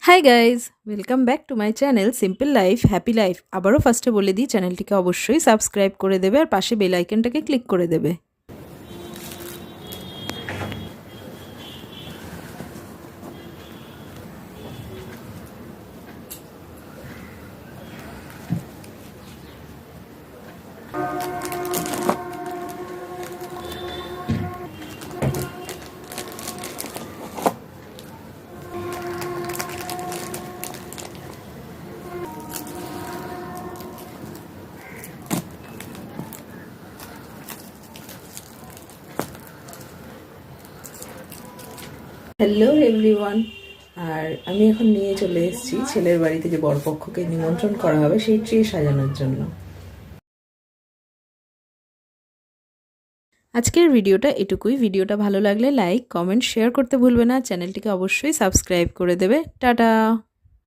Hi guys, welcome back to my channel simple life happy life. আবারও ফার্স্টে বলে দিই, চ্যানেলটিকে অবশ্যই সাবস্ক্রাইব করে দেবে আর পাশে বেল আইকনটাকে ক্লিক করে দেবে। Hello everyone. আর আমি এখন নিয়ে চলে এসেছি ছেলের বাড়িতে, যে বরপক্ষকে নিমন্ত্রণ করা হবে সেই ট্রি সাজানোর জন্য। আজকের ভিডিওটা এটুকুই। ভিডিওটা ভালো লাগলে লাইক, কমেন্ট, শেয়ার করতে ভুলবে না। চ্যানেলটিকে অবশ্যই সাবস্ক্রাইব করে দেবে। টাটা।